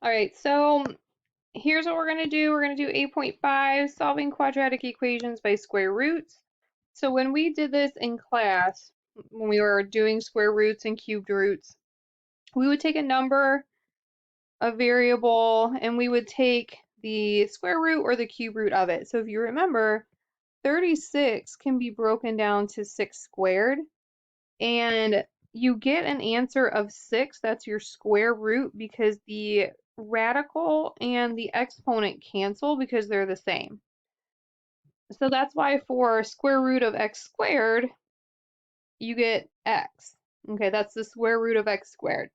All right, so here's what we're going to do. We're going to do 8.5, solving quadratic equations by square roots. So when we did this in class, when we were doing square roots and cubed roots, we would take a number, a variable, and we would take the square root or the cube root of it. So if you remember, 36 can be broken down to 6 squared, and you get an answer of 6. That's your square root because the radical and the exponent cancel because they're the same. So that's why for square root of x squared, you get x. Okay, that's the square root of x squared.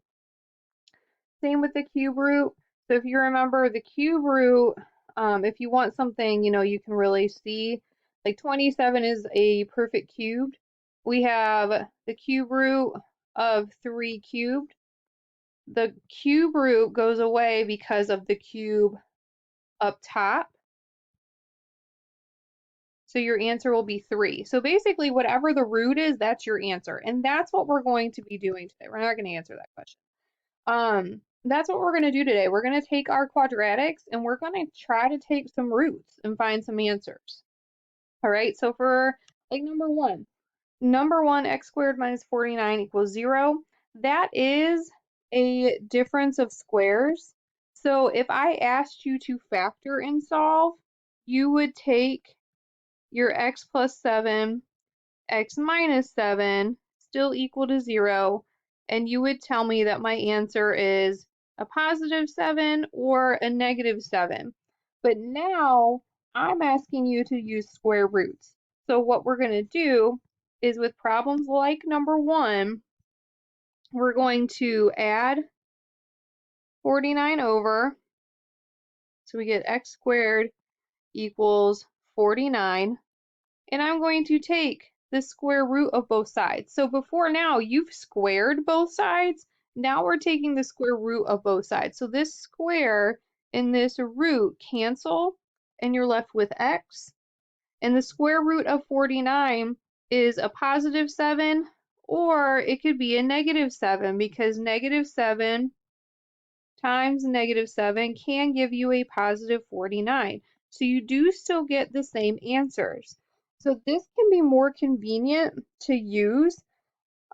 Same with the cube root. So if you remember the cube root, if you want something, you can really see, like 27 is a perfect cubed. We have the cube root of 3 cubed. The cube root goes away because of the cube up top. So your answer will be 3. So basically, whatever the root is, that's your answer. And that's what we're going to be doing today. We're not going to answer that question. That's what we're going to do today. We're going to take our quadratics and we're going to try to take some roots and find some answers. All right, so for like number one, x squared minus 49 equals 0. That is a difference of squares. So if I asked you to factor and solve, you would take your x plus 7, x minus 7, still equal to 0, and you would tell me that my answer is a positive 7 or a negative 7. But now I'm asking you to use square roots. So what we're going to do is with problems like number 1, we're going to add 49 over, so we get x squared equals 49, and I'm going to take the square root of both sides. So before now, you've squared both sides. Now we're taking the square root of both sides. So this square and this root cancel, and you're left with x. And the square root of 49 is a positive 7, or it could be a negative 7, because negative 7 times negative 7 can give you a positive 49. So you do still get the same answers. So this can be more convenient to use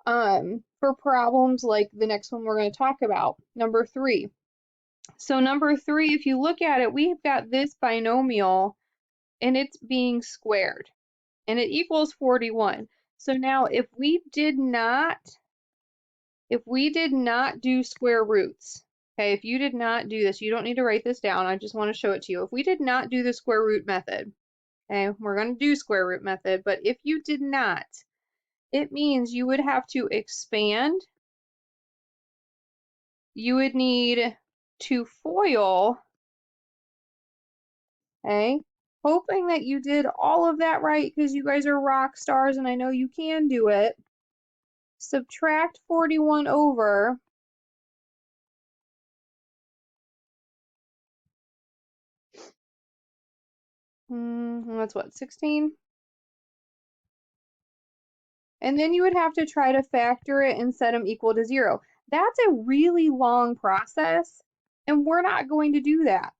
for problems like the next one we're going to talk about, number 3. So number 3, if you look at it, we've got this binomial and it's being squared and it equals 41. So now if we did not do square roots, okay, if you did not do this, you don't need to write this down, I just want to show it to you. If we did not do the square root method, okay, we're going to do square root method, but if you did not, it means you would have to expand, you would need to FOIL, okay, hoping that you did all of that right because you guys are rock stars and I know you can do it. Subtract 41 over, that's what, 16? And then you would have to try to factor it and set them equal to 0. That's a really long process, and we're not going to do that.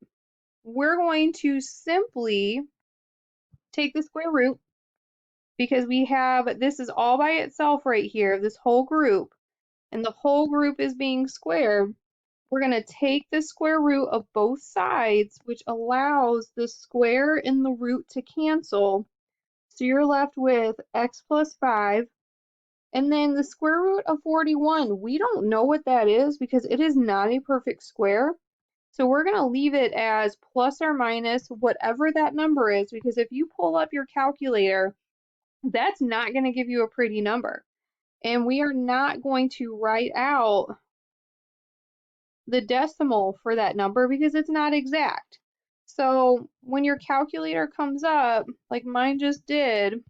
We're going to simply take the square root, because we have, this is all by itself right here, this whole group, and the whole group is being squared. We're going to take the square root of both sides, which allows the square and the root to cancel. So you're left with x plus 5. And then the square root of 41, we don't know what that is because it is not a perfect square. So we're going to leave it as plus or minus whatever that number is, because if you pull up your calculator, that's not going to give you a pretty number. And we are not going to write out the decimal for that number because it's not exact. So when your calculator comes up, like mine just did,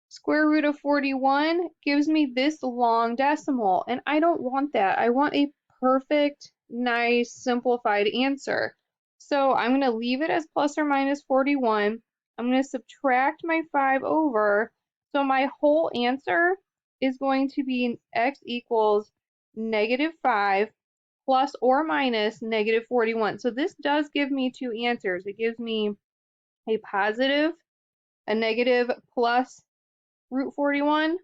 square root of 41 gives me this long decimal, and I don't want that. I want a perfect, nice, simplified answer. So I'm going to leave it as plus or minus 41. I'm going to subtract my 5 over. So my whole answer is going to be x equals negative 5 plus or minus negative 41. So this does give me two answers. It gives me a positive, a negative plus root 41,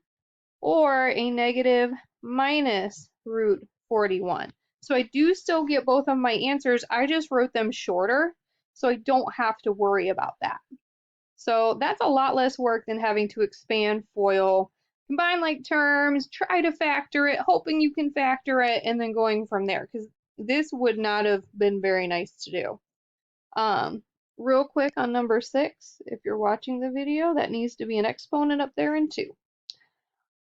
or a negative minus root 41. So I do still get both of my answers. I just wrote them shorter, so I don't have to worry about that. So that's a lot less work than having to expand FOIL, combine like terms, try to factor it, hoping you can factor it, and then going from there, because this would not have been very nice to do. Real quick on number 6, if you're watching the video, that needs to be an exponent up there in 2.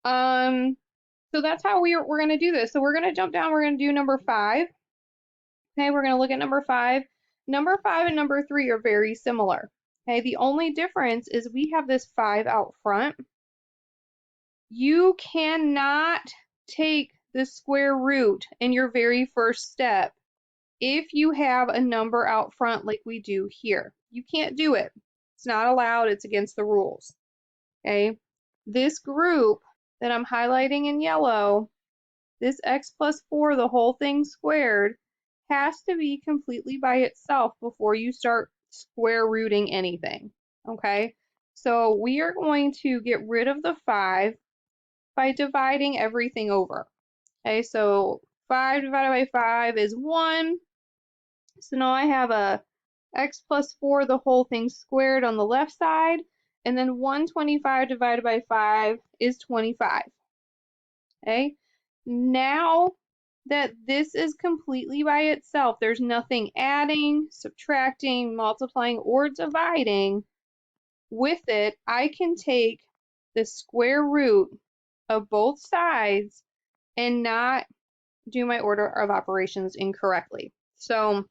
So that's how we're going to do this. So we're going to jump down, we're going to do number 5. Okay, we're going to look at number 5. Number 5 and number 3 are very similar. Okay, the only difference is we have this 5 out front. You cannot take the square root in your very first step if you have a number out front like we do here. You can't do it. It's not allowed. It's against the rules. Okay, this group that I'm highlighting in yellow, this x plus 4, the whole thing squared, has to be completely by itself before you start square rooting anything. Okay, so we are going to get rid of the 5 by dividing everything over. Okay, so 5 divided by 5 is 1. So now I have a x plus 4, the whole thing squared on the left side, and then 125 divided by 5 is 25. Okay, now that this is completely by itself, there's nothing adding, subtracting, multiplying, or dividing with it, I can take the square root of both sides and not do my order of operations incorrectly. So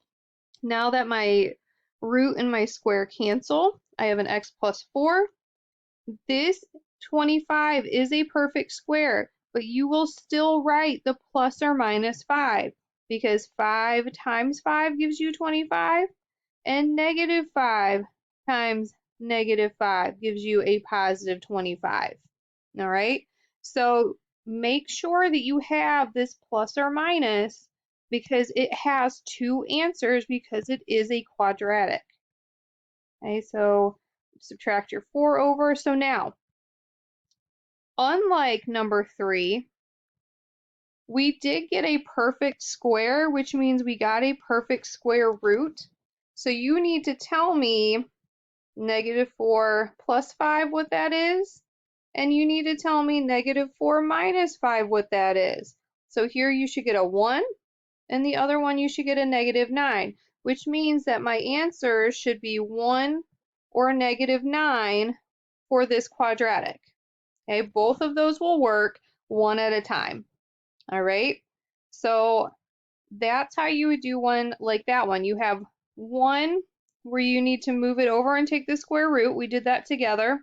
now that my root and my square cancel, I have an x plus 4. This 25 is a perfect square, but you will still write the plus or minus 5 because 5 times 5 gives you 25, and negative 5 times negative 5 gives you a positive 25. All right, so make sure that you have this plus or minus because it has two answers because it is a quadratic. Okay, so subtract your 4 over. So now, unlike number 3, we did get a perfect square, which means we got a perfect square root. So you need to tell me negative 4 plus 5 what that is, and you need to tell me negative 4 minus 5 what that is. So here you should get a 1, and the other one you should get a negative 9, which means that my answer should be 1 or negative 9 for this quadratic. Okay, both of those will work one at a time. All right, so that's how you would do one like that one. You have 1 where you need to move it over and take the square root. We did that together.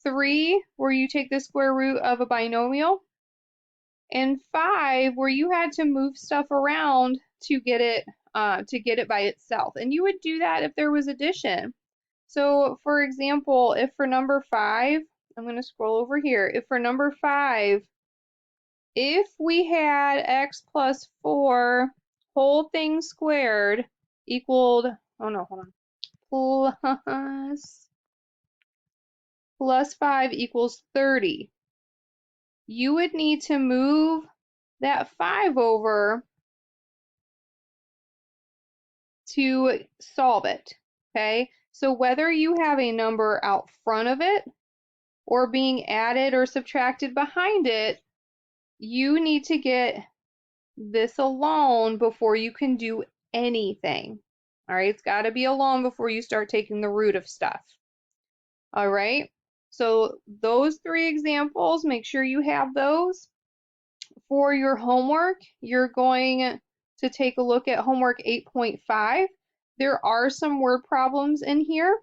3 where you take the square root of a binomial. And 5 where you had to move stuff around to get it by itself. And you would do that if there was addition. So for example, if for number 5, I'm going to scroll over here. If for number 5, if we had x plus 4 whole thing squared equaled, oh no, hold on, plus 5 equals 30, you would need to move that 5 over to solve it, okay? So whether you have a number out front of it or being added or subtracted behind it, you need to get this alone before you can do anything. All right, it's got to be alone before you start taking the root of stuff. All right, so those 3 examples, make sure you have those. For your homework, you're going to take a look at homework 8.5. There are some word problems in here,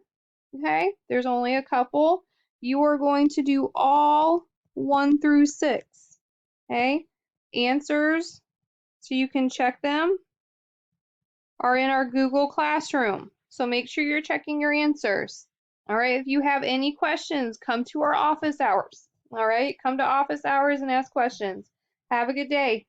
okay? There's only a couple. You are going to do all 1 through 6, okay? Answers, so you can check them, are in our Google Classroom. So make sure you're checking your answers. All right, if you have any questions, come to our office hours. All right, come to office hours and ask questions. Have a good day.